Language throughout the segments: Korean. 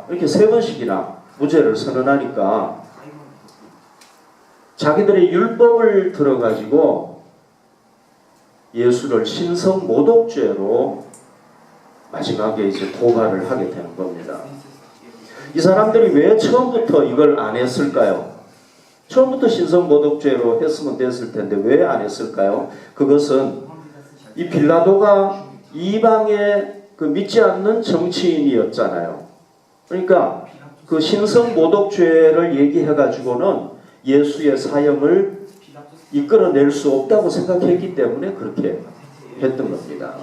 이렇게 3번씩이나 무죄를 선언하니까 자기들의 율법을 들어가지고 예수를 신성모독죄로 마지막에 이제 고발을 하게 되는 겁니다. 이 사람들이 왜 처음부터 이걸 안 했을까요? 처음부터 신성모독죄로 했으면 됐을 텐데 왜 안 했을까요? 그것은 이 빌라도가 이방의 그 믿지 않는 정치인이었잖아요. 그러니까 그 신성모독죄를 얘기해가지고는 예수의 사형을 이끌어낼 수 없다고 생각했기 때문에 그렇게 했던 겁니다.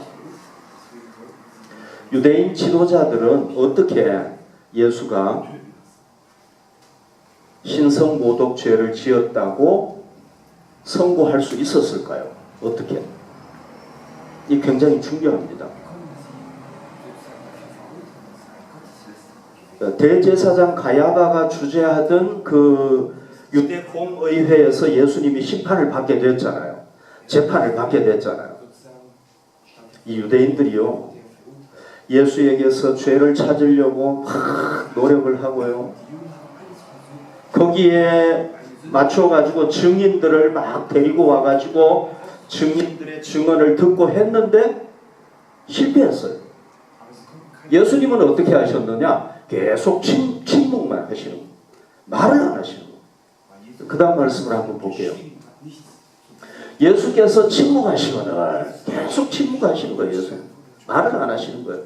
유대인 지도자들은 어떻게 예수가 신성모독죄를 지었다고 선고할 수 있었을까요? 어떻게? 이 굉장히 중요합니다. 대제사장 가야바가 주재하던 그 유대 공의회에서 예수님이 심판을 받게 됐잖아요. 재판을 받게 됐잖아요. 이 유대인들이요, 예수에게서 죄를 찾으려고 막 노력을 하고요, 거기에 맞춰가지고 증인들을 막 데리고 와가지고 증인들의 증언을 듣고 했는데 실패했어요. 예수님은 어떻게 하셨느냐? 계속 침묵만 하시는 거예요. 말을 안 하시는 거예요. 그 다음 말씀을 한번 볼게요. 예수께서 침묵하시거나 계속 침묵하시는 거예요. 예수 말을 안 하시는 거예요.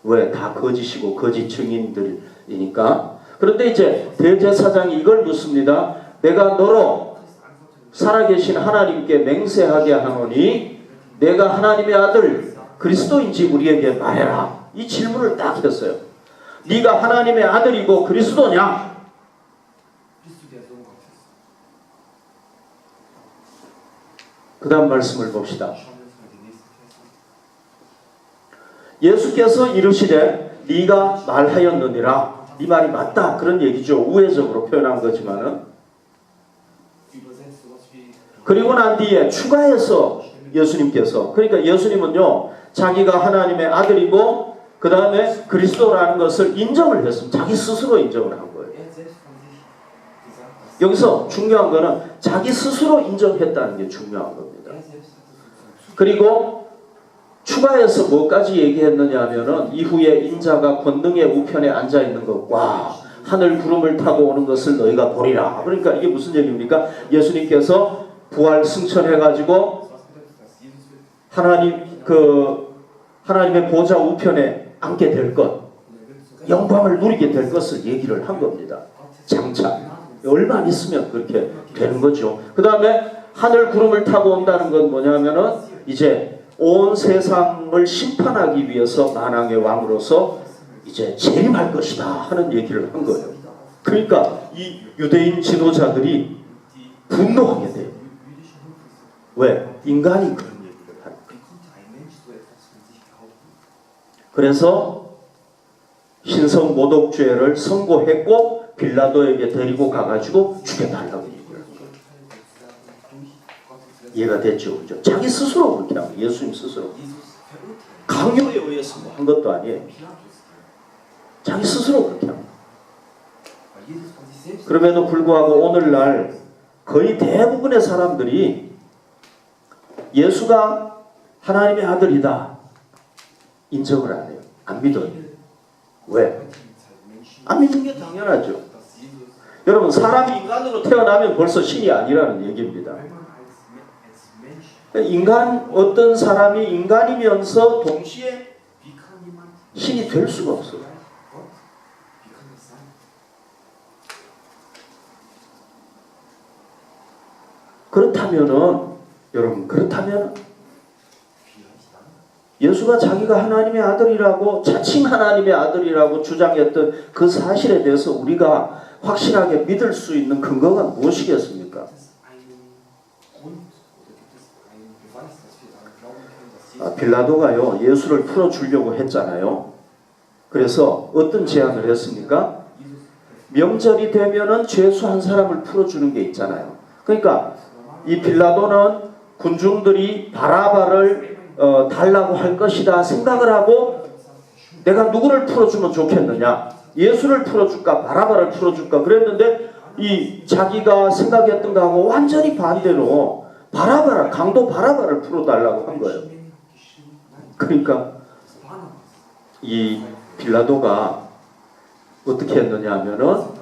왜? 다 거짓이고 거짓 증인들이니까. 그런데 이제 대제사장이 이걸 묻습니다. 내가 너로 살아계신 하나님께 맹세하게 하노니 내가 하나님의 아들 그리스도인지 우리에게 말해라. 이 질문을 딱 했어요. 네가 하나님의 아들이고 그리스도냐? 그 다음 말씀을 봅시다. 예수께서 이르시되 네가 말하였느니라. 네 말이 맞다. 그런 얘기죠. 우회적으로 표현한 거지만은. 그리고 난 뒤에 추가해서 예수님께서, 그러니까 예수님은요, 자기가 하나님의 아들이고 그 다음에 그리스도라는 것을 인정을 했습니다. 자기 스스로 인정을 한 거예요. 여기서 중요한 거는 자기 스스로 인정했다는 게 중요한 겁니다. 그리고 추가해서 뭐까지 얘기했느냐 하면은 이후에 인자가 권능의 우편에 앉아 있는 것과 하늘 구름을 타고 오는 것을 너희가 보리라. 그러니까 이게 무슨 얘기입니까? 예수님께서 부활 승천해가지고 하나님의 보좌 우편에 앉게 될 것, 영광을 누리게 될 것을 얘기를 한 겁니다. 장차 얼마 안 있으면 그렇게 되는 거죠. 그 다음에 하늘 구름을 타고 온다는 건 뭐냐면은 이제 온 세상을 심판하기 위해서 만왕의 왕으로서 이제 재림할 것이다 하는 얘기를 한 거예요. 그러니까 이 유대인 지도자들이 분노하게 돼요. 왜? 인간이 그런 얘기를 하니까. 그래서 신성모독죄를 선고했고 빌라도에게 데리고 가가지고 죽여달라고 얘기를 한 거예요. 이해가 됐죠? 그죠? 자기 스스로 그렇게 한 거예요. 예수님 스스로. 강요에 의해서 뭐 한 것도 아니에요. 자기 스스로 그렇게 한 거예요. 그럼에도 불구하고 오늘날 거의 대부분의 사람들이 예수가 하나님의 아들이다 인정을 안 해요. 안 믿어요. 왜? 안 믿는 게 당연하죠. 여러분, 사람이 인간으로 태어나면 벌써 신이 아니라는 얘기입니다. 어떤 사람이 인간이면서 동시에 신이 될 수가 없어요. 그렇다면 예수가 자기가 하나님의 아들이라고, 자칭 하나님의 아들이라고 주장했던 그 사실에 대해서 우리가 확실하게 믿을 수 있는 근거가 무엇이겠습니까? 빌라도가요, 예수를 풀어주려고 했잖아요. 그래서 어떤 제안을 했습니까? 명절이 되면은 죄수 한 사람을 풀어주는 게 있잖아요. 그러니까 이 빌라도는 군중들이 바라바를 달라고 할 것이다 생각을 하고 내가 누구를 풀어주면 좋겠느냐? 예수를 풀어줄까? 바라바를 풀어줄까? 그랬는데 이 자기가 생각했던 거하고 완전히 반대로 바라바라, 강도 바라바를 풀어달라고 한 거예요. 그러니까 이 빌라도가 어떻게 했느냐 하면은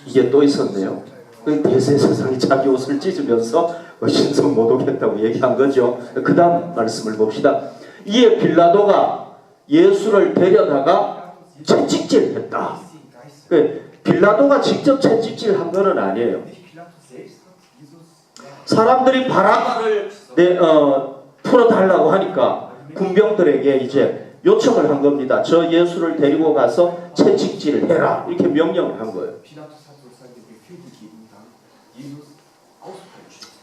이게 또 있었네요. 대제사장이 자기 옷을 찢으면서 신성 모독했다고 얘기한 거죠. 그 다음 말씀을 봅시다. 이에 빌라도가 예수를 데려다가 채찍질했다. 빌라도가 직접 채찍질한 거는 아니에요. 사람들이 바라바를 풀어달라고 하니까 군병들에게 이제 요청을 한 겁니다. 저 예수를 데리고 가서 채찍질을 해라. 이렇게 명령을 한 거예요.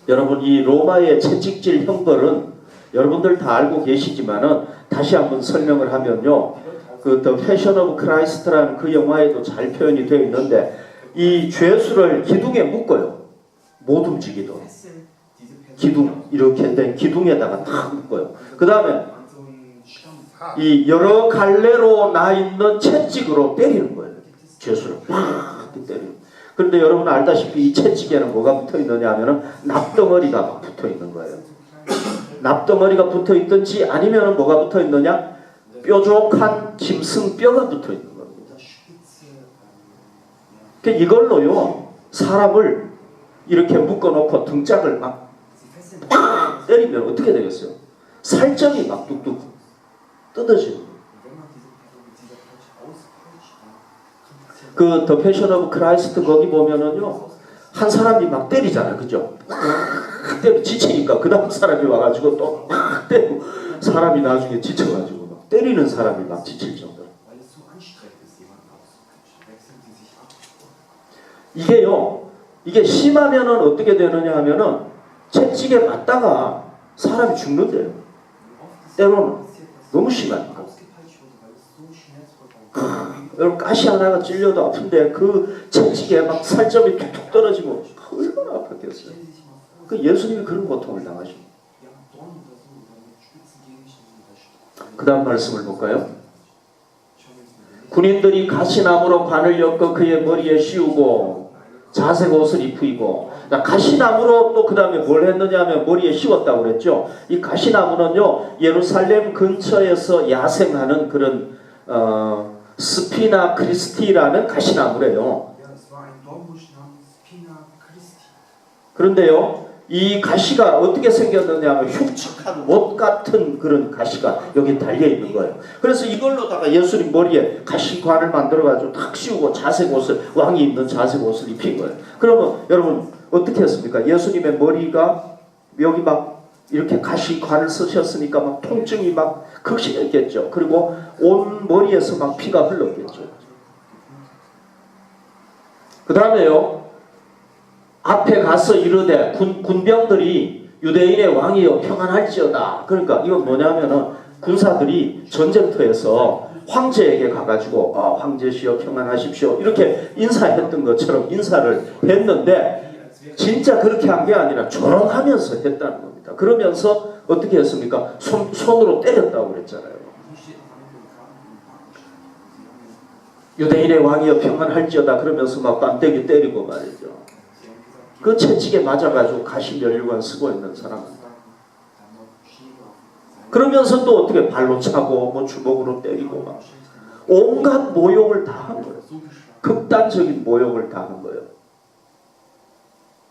여러분, 이 로마의 채찍질 형벌은 여러분들 다 알고 계시지만은 다시 한번 설명을 하면요. 그 The Passion of Christ라는 그 영화에도 잘 표현이 되어 있는데 이 죄수를 기둥에 묶어요. 못 움직이도록. 기둥, 이렇게 된 기둥에다가 탁 묶어요. 그 다음에 이 여러 갈래로 나 있는 채찍으로 때리는 거예요. 죄수를 팍 때리는. 그런데 여러분 알다시피 이 채찍에는 뭐가 붙어 있느냐 하면은 납덩어리가 막 붙어 있는 거예요. 납덩어리가 붙어 있든지 아니면은 뭐가 붙어 있느냐? 뾰족한 짐승뼈가 붙어 있는 겁니다. 그러니까 이걸로요 사람을 이렇게 묶어놓고 등짝을 막 팍 때리면 어떻게 되겠어요? 살점이 막 뚝뚝 뜯어지는 거예요. 그 The Passion of Christ 거기 보면은요 한 사람이 막 때리잖아요, 그죠? 때려 지치니까 그 다음 사람이 와가지고 또 막 때리고 사람이 나중에 지쳐가지고 막 때리는 사람이 막 지칠 정도로. 이게요, 이게 심하면은 어떻게 되느냐 하면은 채찍에 맞다가 사람이 죽는데요. 때로는 너무 심하니까. 여러분 가시 하나가 찔려도 아픈데 그 채찍에 막 살점이 툭툭 떨어지면 얼마나 아팠겠어요. 그 예수님이 그런 고통을 당하십니다. 그 다음 말씀을 볼까요? 군인들이 가시나무로 관을 엮어 그의 머리에 씌우고 자색 옷을 입히고, 가시나무로 또 그 다음에 뭘 했느냐 하면 머리에 씌웠다고 그랬죠. 이 가시나무는요 예루살렘 근처에서 야생하는 그런 스피나 크리스티라는 가시나무래요. 그런데요 이 가시가 어떻게 생겼느냐 하면 흉측한 못 같은 그런 가시가 여기 달려 있는 거예요. 그래서 이걸로다가 예수님 머리에 가시관을 만들어 가지고 탁 씌우고 자색 옷을, 왕이 입는 자색 옷을 입힌 거예요. 그러면 여러분 어떻게 했습니까? 예수님의 머리가 여기 막 이렇게 가시관을 쓰셨으니까 막 통증이 막 극심했겠죠. 그리고 온 머리에서 막 피가 흘렀겠죠. 그 다음에요 앞에 가서 이르되 군병들이 유대인의 왕이여 평안할지어다. 그러니까 이건 뭐냐면은 군사들이 전쟁터에서 황제에게 가가지고 황제시여 평안하십시오 이렇게 인사했던 것처럼 인사를 했는데 진짜 그렇게 한 게 아니라 조롱하면서 했다는 겁니다. 그러면서 어떻게 했습니까? 손으로 때렸다고 그랬잖아요. 유대인의 왕이여 평안할지어다 그러면서 막 뺨때기 때리고 말이죠. 그 채찍에 맞아가지고 가시면류관 쓰고 있는 사람입니다. 그러면서 또 어떻게 발로 차고 뭐 주먹으로 때리고 막 온갖 모욕을 다 한 거예요. 극단적인 모욕을 다 한 거예요.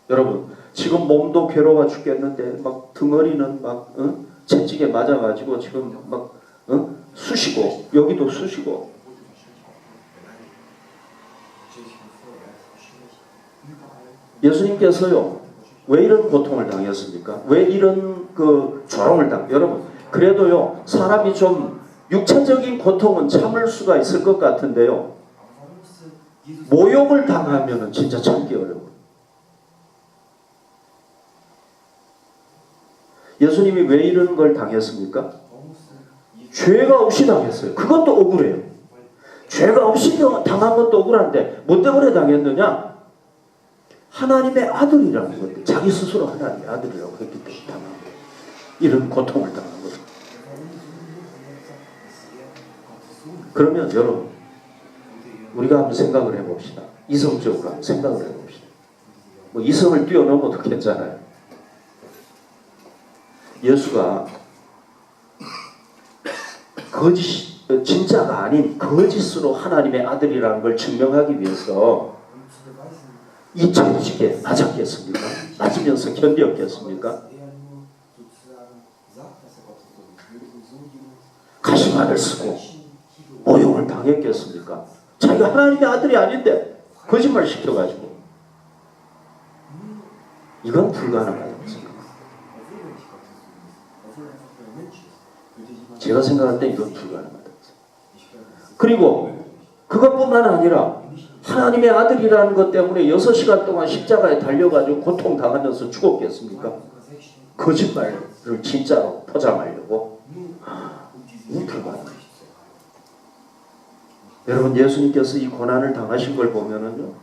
여러분 지금 몸도 괴로워 죽겠는데 막 등어리는 막 채찍에 맞아가지고 지금 막 쑤시고 여기도 쑤시고. 예수님께서요 왜 이런 고통을 당했습니까? 왜 이런 그 조롱을 여러분 그래도요 사람이 좀 육체적인 고통은 참을 수가 있을 것 같은데요 모욕을 당하면은 진짜 참기 어려워요. 예수님이 왜 이런 걸 당했습니까? 죄가 없이 당했어요. 그것도 억울해요. 죄가 없이 당한 것도 억울한데 뭐 때문에 당했느냐? 하나님의 아들이라는 건데 자기 스스로 하나님의 아들이라고 했기 때문에 당한 거예요. 이런 고통을 당한 거예요. 그러면 여러분, 우리가 한번 생각을 해봅시다. 이성적으로 한번 생각을 해봅시다. 뭐 이성을 뛰어넘어도 괜찮아요. 예수가 진짜가 아닌 거짓으로 하나님의 아들이라는 걸 증명하기 위해서 이 채찍에 맞았겠습니까? 맞으면서 견뎠겠습니까? 가시관을 쓰고 모욕을 당했겠습니까? 자기가 하나님의 아들이 아닌데 거짓말 시켜가지고. 이건 불가능하다고 생각합니다. 제가 생각할 때 이건 불가능하다고 생각합니다. 그리고 그것뿐만 아니라 하나님의 아들이라는 것 때문에 6시간 동안 십자가에 달려가지고 고통당하면서 죽었겠습니까? 거짓말을 진짜로 포장하려고. 이건 불가능합니다. 여러분, 예수님께서 이 고난을 당하신 걸 보면은요,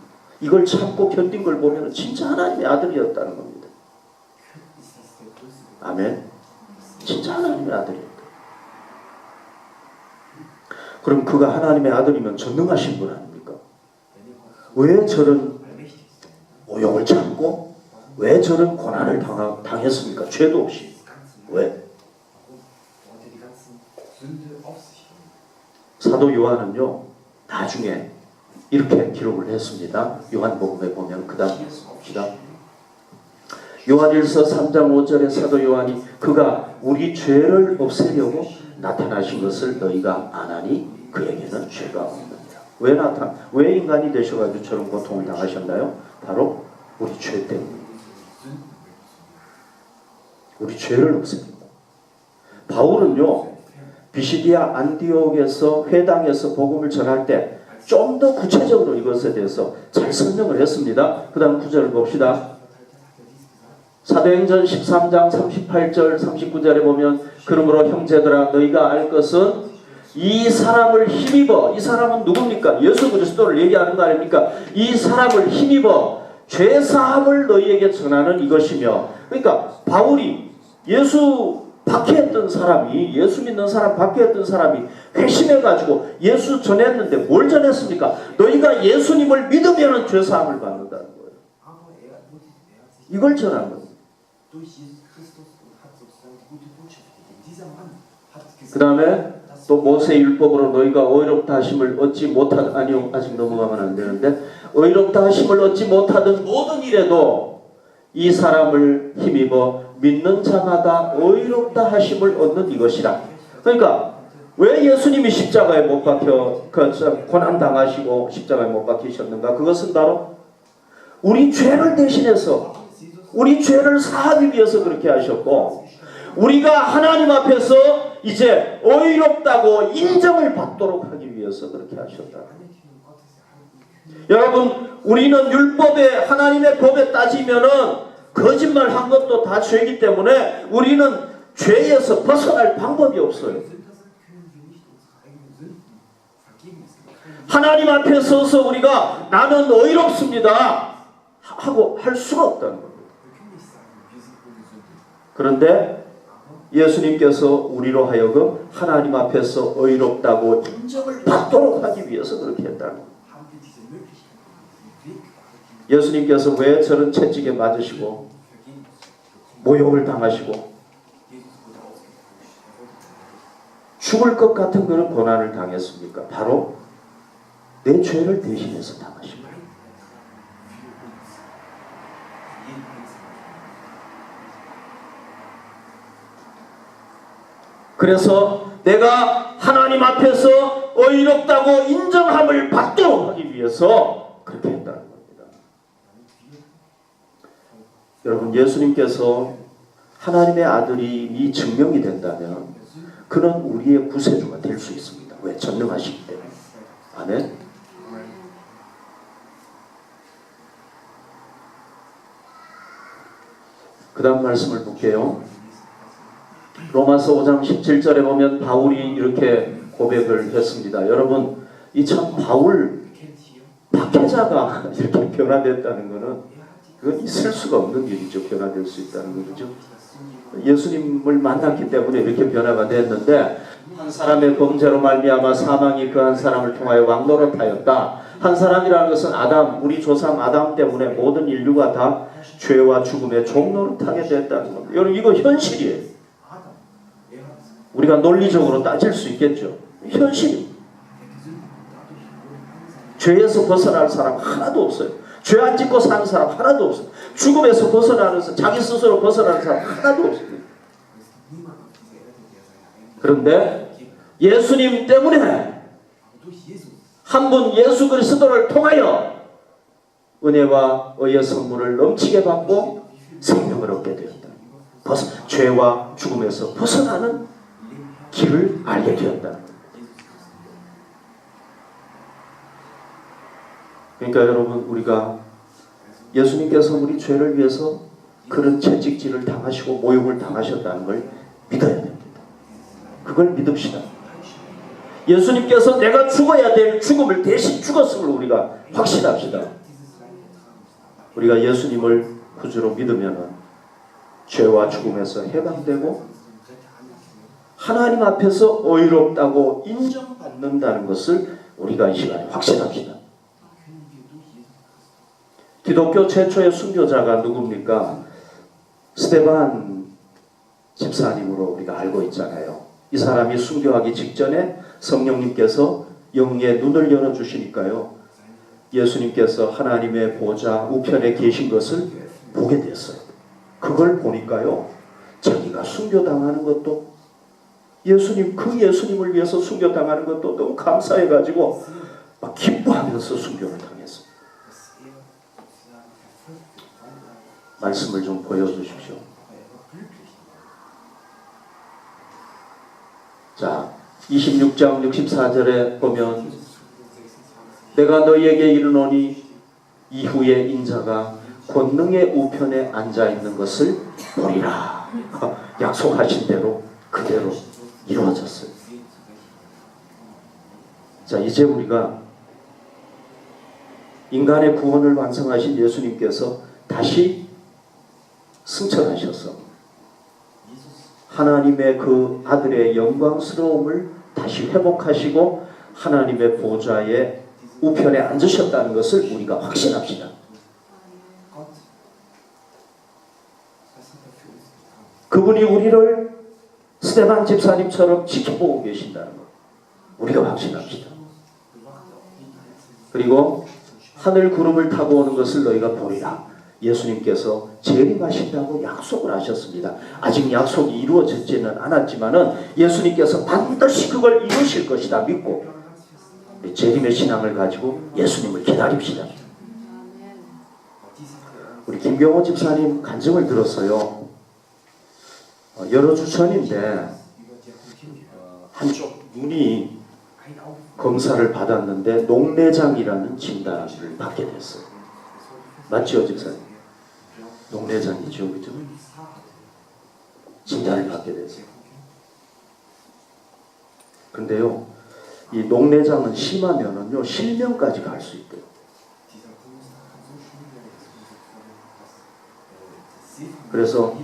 이걸 참고 견딘 걸 보면은 진짜 하나님의 아들이었다는 겁니다. 아멘. 진짜 하나님의 아들이었다. 그럼 그가 하나님의 아들이면 전능하신 분 아닙니까? 왜 저런 모욕을 참고 왜 저런 고난을 당했습니까? 죄도 없이. 왜? 사도 요한은요, 나중에 이렇게 기록을 했습니다. 요한복음에 보면 그 다음 봅시다. 요한일서 3장 5절에 사도 요한이 그가 우리 죄를 없애려고 나타나신 것을 너희가 아나니 그에게는 죄가 없느니라. 왜 인간이 되셔가지고 저런 고통을 당하셨나요? 바로 우리 죄 때문에. 우리 죄를 없앱니다. 바울은요, 비시디아 안디옥에서 회당에서 복음을 전할 때 좀 더 구체적으로 이것에 대해서 잘 설명을 했습니다. 그 다음 9절을 봅시다. 사도행전 13장 38절 39절에 보면 그러므로 형제들아 너희가 알 것은 이 사람을 힘입어, 이 사람은 누굽니까? 예수 그리스도를 얘기하는 거 아닙니까? 이 사람을 힘입어 죄사함을 너희에게 전하는 이것이며, 그러니까 바울이 예수 박해했던 사람이, 예수 믿는 사람 박해했던 사람이 회심해가지고 예수 전했는데 뭘 전했습니까? 너희가 예수님을 믿으면 죄사함을 받는다는 거예요. 이걸 전한 겁니다. 그 다음에 또 모세율법으로 너희가 의롭다 하심을 얻지 못하던, 아니요, 아직 넘어가면 안 되는데, 의롭다 하심을 얻지 못하던 모든 일에도 이 사람을 힘입어 믿는 자마다 의롭다 하심을 얻는 이것이라. 그러니까 왜 예수님이 십자가에 못 박혀 고난 당하시고 십자가에 못 박히셨는가? 그것은 바로 우리 죄를 대신해서 우리 죄를 사하기 위해서 그렇게 하셨고, 우리가 하나님 앞에서 이제 의롭다고 인정을 받도록 하기 위해서 그렇게 하셨다. 여러분, 우리는 율법에, 하나님의 법에 따지면은 거짓말 한 것도 다 죄이기 때문에 우리는 죄에서 벗어날 방법이 없어요. 하나님 앞에 서서 우리가 나는 의롭습니다 하고 할 수가 없다는 겁니다. 그런데 예수님께서 우리로 하여금 하나님 앞에서 의롭다고 인정을 받도록 하기 위해서 그렇게 했다는 겁니다. 예수님께서 왜 저런 채찍에 맞으시고 모욕을 당하시고 죽을 것 같은 그런 고난을 당했습니까? 바로 내 죄를 대신해서 당하신 거예요. 그래서 내가 하나님 앞에서 의롭다고 인정함을 받도록 하기 위해서 그렇게 했다는 겁니다. 여러분, 예수님께서 하나님의 아들이 증명이 된다면 그는 우리의 구세주가 될 수 있습니다. 왜? 전능하시기 때문에. 아멘. 그 다음 말씀을 볼게요. 로마서 5장 17절에 보면 바울이 이렇게 고백을 했습니다. 여러분, 이 참 바울 박해자가 이렇게 변화됐다는 것은 그건 있을 수가 없는 일이죠. 변화될 수 있다는 거죠. 예수님을 만났기 때문에 이렇게 변화가 됐는데, 한 사람의 범죄로 말미암아 사망이 그 한 사람을 통하여 왕노릇하였다. 한 사람이라는 것은 아담, 우리 조상 아담 때문에 모든 인류가 다 죄와 죽음의 종노릇하게 됐다는 겁니다. 여러분, 이거 현실이에요. 우리가 논리적으로 따질 수 있겠죠. 현실입니다. 죄에서 벗어날 사람 하나도 없어요. 죄 안 짓고 사는 사람 하나도 없어요. 죽음에서 벗어나는 사람, 자기 스스로 벗어나는 사람 하나도 없습니다. 그런데 예수님 때문에 한 분 예수 그리스도를 통하여 은혜와 의의 선물을 넘치게 받고 생명을 얻게 되었다. 죄와 죽음에서 벗어나는 길을 알게 되었다. 그러니까 여러분, 우리가 예수님께서 우리 죄를 위해서 그런 채찍질을 당하시고 모욕을 당하셨다는 걸 믿어야 됩니다. 그걸 믿읍시다. 예수님께서 내가 죽어야 될 죽음을 대신 죽었음을 우리가 확신합시다. 우리가 예수님을 구주로 믿으면 죄와 죽음에서 해방되고 하나님 앞에서 의롭다고 인정받는다는 것을 우리가 이 시간에 확신합시다. 기독교 최초의 순교자가 누굽니까? 스데반 집사님으로 우리가 알고 있잖아요. 이 사람이 순교하기 직전에 성령님께서 영의 눈을 열어주시니까요, 예수님께서 하나님의 보좌 우편에 계신 것을 보게 됐어요. 그걸 보니까요, 자기가 순교당하는 것도, 그 예수님을 위해서 순교당하는 것도 너무 감사해가지고 막 기뻐하면서 순교를 당했어요. 말씀을 좀 보여주십시오. 자, 26장 64절에 보면 내가 너희에게 이르노니 이후에 인자가 권능의 우편에 앉아있는 것을 보리라. 약속하신 대로 그대로 이루어졌어요. 자, 이제 우리가 인간의 구원을 완성하신 예수님께서 다시 승천하셔서 하나님의 그 아들의 영광스러움을 다시 회복하시고 하나님의 보좌의 우편에 앉으셨다는 것을 우리가 확신합시다. 그분이 우리를 스데반 집사님처럼 지켜보고 계신다는 것 우리가 확신합시다. 그리고 하늘 구름을 타고 오는 것을 너희가 보리라. 예수님께서 재림하신다고 약속을 하셨습니다. 아직 약속이 이루어지지는 않았지만은 예수님께서 반드시 그걸 이루실 것이다 믿고 재림의 신앙을 가지고 예수님을 기다립시다. 우리 김경호 집사님 간증을 들었어요. 여러 주 전인데 한쪽 눈이 검사를 받았는데 녹내장이라는 진단을 받게 됐어요. 맞죠, 집사님? 녹내장이죠, 그죠? 진단을 받게 됐어요. 근데요, 이 녹내장은 심하면은요, 실명까지 갈 수 있대요. 그래서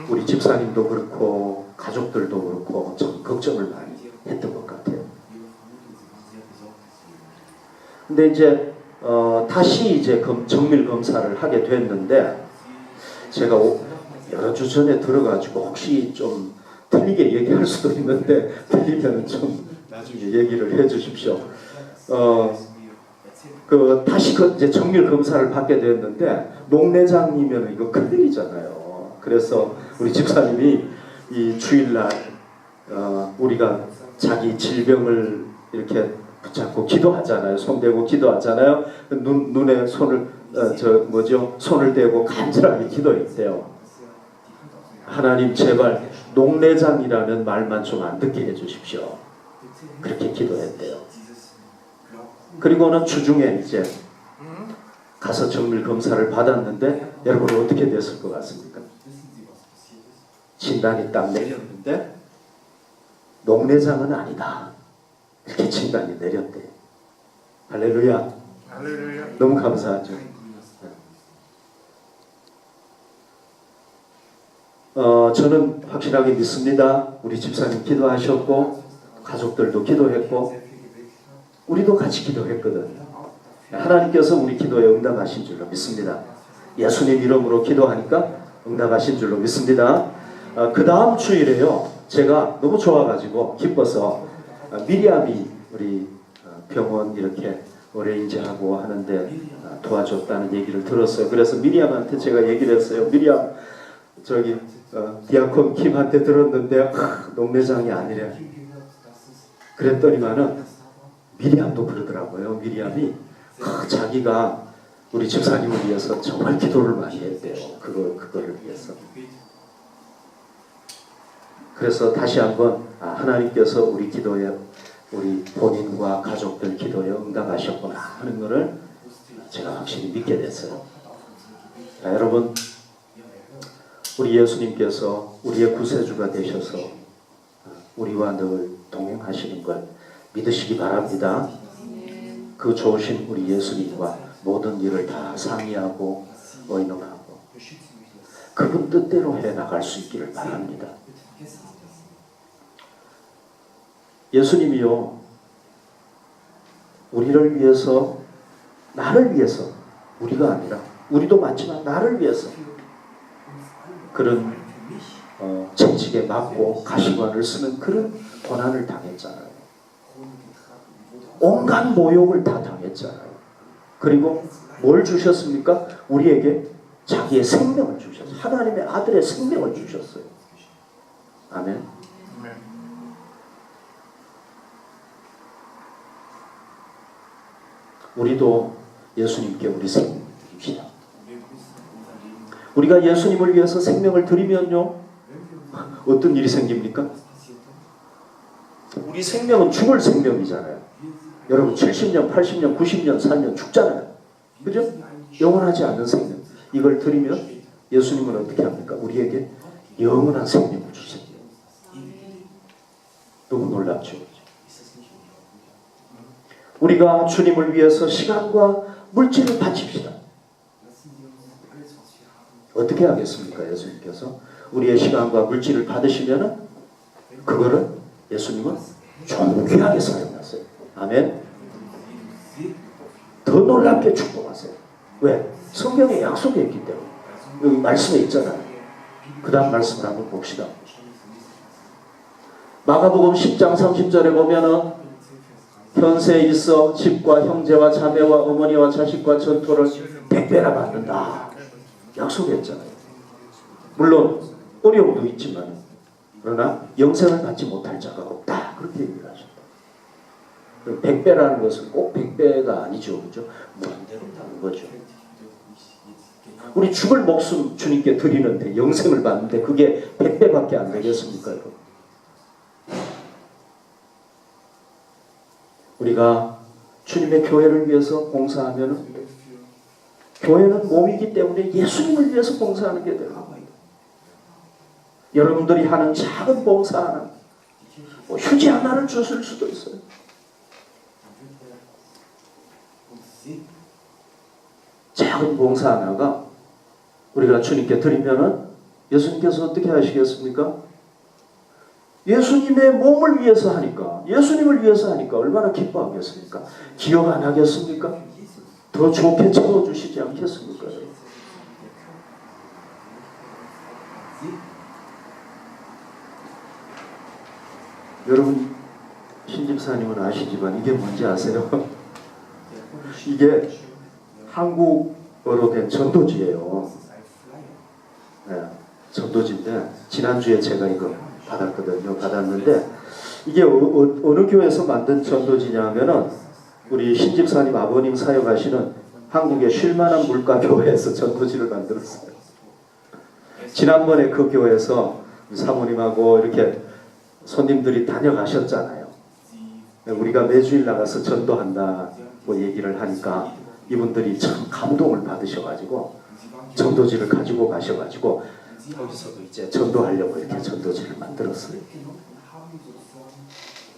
우리 집사님도 그렇고 가족들도 그렇고 참 걱정을 많이 했던 것 같아요. 근데 이제 다시 이제 정밀 검사를 하게 됐는데 제가 여러 주 전에 들어가지고 혹시 좀 틀리게 얘기할 수도 있는데 틀리면 좀 나중에 얘기를 해주십시오. 다시 이제 정밀 검사를 받게 됐는데 녹내장이면 이거 큰일이잖아요. 그래서 우리 집사님이 이 주일날 우리가 자기 질병을 이렇게 붙잡고 기도하잖아요. 손 대고 기도하잖아요. 눈에 손을 손을 대고 간절하게 기도했대요. 하나님 제발 녹내장이라는 말만 좀 안 듣게 해주십시오. 그렇게 기도했대요. 그리고는 주중에 이제 가서 정밀 검사를 받았는데 여러분 어떻게 됐을 것 같습니까? 진단이 딱 내렸는데 녹내장은 아니다. 이렇게 진단이 내렸대요. 할렐루야. 할렐루야. 너무 감사하죠. 저는 확실하게 믿습니다. 우리 집사님 기도하셨고 가족들도 기도했고 우리도 같이 기도했거든요. 하나님께서 우리 기도에 응답하신 줄로 믿습니다. 예수님 이름으로 기도하니까 응답하신 줄로 믿습니다. 그 다음 주일에요. 제가 너무 좋아가지고 기뻐서 미리암이 우리 병원 이렇게 어레인지하고 하는데 도와줬다는 얘기를 들었어요. 그래서 미리암한테 제가 얘기를 했어요. 미리암 저기 디아콘 김한테 들었는데 농내장이 아니래. 그랬더니만은 미리암도 그러더라고요. 미리암이 자기가 우리 집사님을 위해서 정말 기도를 많이 했대요. 그거를 위해서. 그래서 다시 한번 하나님께서 우리 기도에 우리 본인과 가족들 기도에 응답하셨구나 하는 것을 제가 확실히 믿게 됐어요. 자, 여러분 우리 예수님께서 우리의 구세주가 되셔서 우리와 늘 동행하시는 것 믿으시기 바랍니다. 그 좋으신 우리 예수님과 모든 일을 다 상의하고 의논하고 그분 뜻대로 해나갈 수 있기를 바랍니다. 예수님이요 우리를 위해서 나를 위해서 우리가 아니라 우리도 많지만 나를 위해서 그런 채찍에 맞고 가시관을 쓰는 그런 고난을 당했잖아요. 온갖 모욕을 다 당했잖아요. 그리고 뭘 주셨습니까? 우리에게 자기의 생명을 주셨어요. 하나님의 아들의 생명을 주셨어요. 아멘. 우리도 예수님께 우리 생명을 드립시다. 우리가 예수님을 위해서 생명을 드리면요 어떤 일이 생깁니까? 우리 생명은 죽을 생명이잖아요. 여러분 70년, 80년, 90년 살면 죽잖아요. 그죠? 영원하지 않는 생명. 이걸 드리면 예수님은 어떻게 합니까? 우리에게 영원한 생명을 주세요. 너무 놀랍죠? 우리가 주님을 위해서 시간과 물질을 바칩시다. 어떻게 하겠습니까? 예수님께서 우리의 시간과 물질을 받으시면 그거를 예수님은 존귀하게 사용하세요. 아멘. 더 놀랍게 축복하세요. 왜? 성경에 약속이 있기 때문에. 여기 말씀에 있잖아요. 그 다음 말씀을 한번 봅시다. 마가복음 10장 30절에 보면은 현세에 있어 집과 형제와 자매와 어머니와 자식과 전토를 100배나 받는다. 약속했잖아요. 물론 어려움도 있지만 그러나 영생을 받지 못할 자가 없다. 그렇게 얘기를 하셨다. 100배라는 것은 꼭 100배가 아니죠. 그죠? 무한대로 다는 거죠. 우리 죽을 목숨 주님께 드리는데 영생을 받는데 그게 100배밖에 안 되겠습니까? 여러분? 우리가 주님의 교회를 위해서 봉사하면 교회는 몸이기 때문에 예수님을 위해서 봉사하는 게 되는 거예요. 여러분들이 하는 작은 봉사 하나 휴지 하나를 주실 수도 있어요. 작은 봉사 하나가 우리가 주님께 드리면은 예수님께서 어떻게 하시겠습니까? 예수님의 몸을 위해서 하니까, 예수님을 위해서 하니까 얼마나 기뻐하겠습니까? 기억 안 하겠습니까? 더 좋게 채워주시지 않겠습니까? 여러분 신집사님은 아시지만 이게 뭔지 아세요? 이게 한국어로 된 전도지예요. 네, 전도지인데 지난주에 제가 이거 받았는데 이게 어느 교회에서 만든 전도지냐면은 우리 신집사님 아버님 사역하시는 한국의 쉴만한 물가교회에서 전도지를 만들었어요. 지난번에 그 교회에서 사모님하고 이렇게 손님들이 다녀가셨잖아요. 우리가 매주일 나가서 전도한다고 얘기를 하니까 이분들이 참 감동을 받으셔가지고 전도지를 가지고 가셔가지고 거기서도 이제 전도하려고 이렇게 전도지를 만들었어요.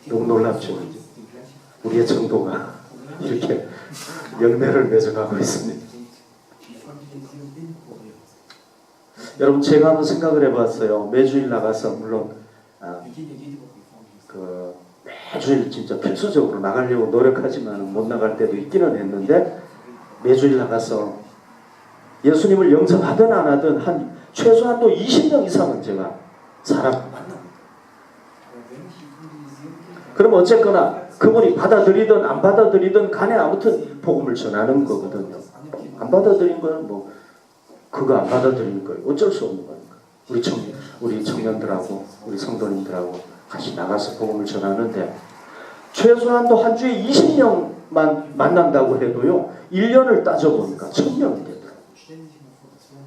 너무 놀랍죠? 우리의 전도가 이렇게 열매를 맺어가고 있습니다. 여러분 제가 한번 생각을 해봤어요. 매주일 나가서 물론 그 매주일 진짜 필수적으로 나가려고 노력하지만 못 나갈 때도 있기는 했는데 매주일 나가서 예수님을 영접하든 안 하든 한 최소한도 20명 이상은 제가 사람 그럼 어쨌거나 그분이 받아들이든 안 받아들이든 간에 아무튼 복음을 전하는 거거든요. 안 받아들인 거는 뭐 그거 안 받아들이는 거예요. 어쩔 수 없는 거니까. 우리 청년들하고 우리 성도님들하고 같이 나가서 복음을 전하는데 최소한도 한 주에 20명만 만난다고 해도요. 1년을 따져보니까 1000명이 되더라고요.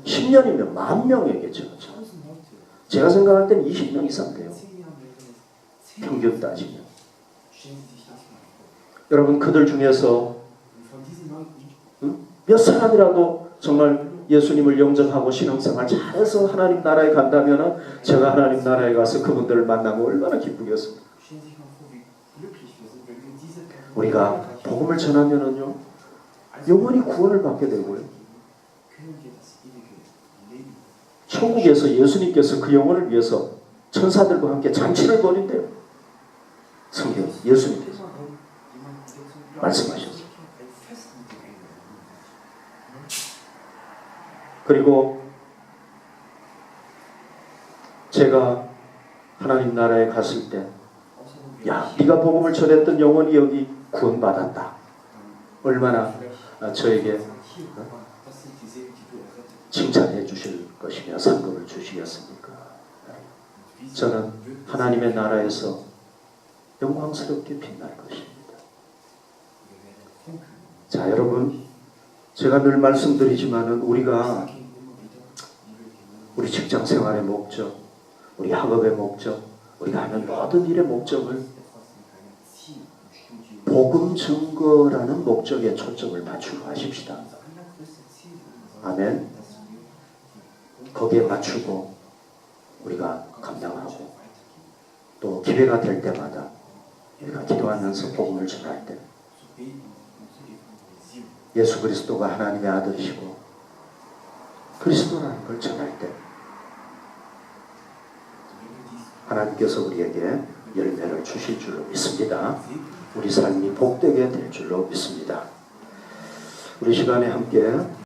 10년이면 10,000명이겠죠. 제가 생각할 때는 20명 이상 돼요. 평균 따지면. 여러분 그들 중에서 몇 사람이라도 정말 예수님을 영접하고 신앙생활 잘해서 하나님 나라에 간다면 제가 하나님 나라에 가서 그분들을 만나면 얼마나 기쁘겠습니까? 우리가 복음을 전하면은요 영원히 구원을 받게 되고요. 천국에서 예수님께서 그 영혼을 위해서 천사들과 함께 잔치를 벌인대요. 성경 예수님께서 말씀하셨어요. 그리고 제가 하나님 나라에 갔을 때 야, 네가 복음을 전했던 영혼이 여기 구원받았다. 얼마나 저에게 칭찬해 주실 것이며 상급을 주시겠습니까? 저는 하나님의 나라에서 영광스럽게 빛날 것입니다. 자, 여러분 제가 늘 말씀드리지만은 우리가 우리 직장 생활의 목적, 우리 학업의 목적, 우리가 하는 모든 일의 목적을 복음 증거라는 목적에 초점을 맞추고 하십시다. 아멘. 거기에 맞추고 우리가 감당하고 또 기회가 될 때마다 우리가 기도하면서 복음을 전할 때 예수 그리스도가 하나님의 아들이시고 그리스도라는 걸 전할 때 하나님께서 우리에게 열매를 주실 줄로 믿습니다. 우리 삶이 복되게 될 줄로 믿습니다. 우리 시간에 함께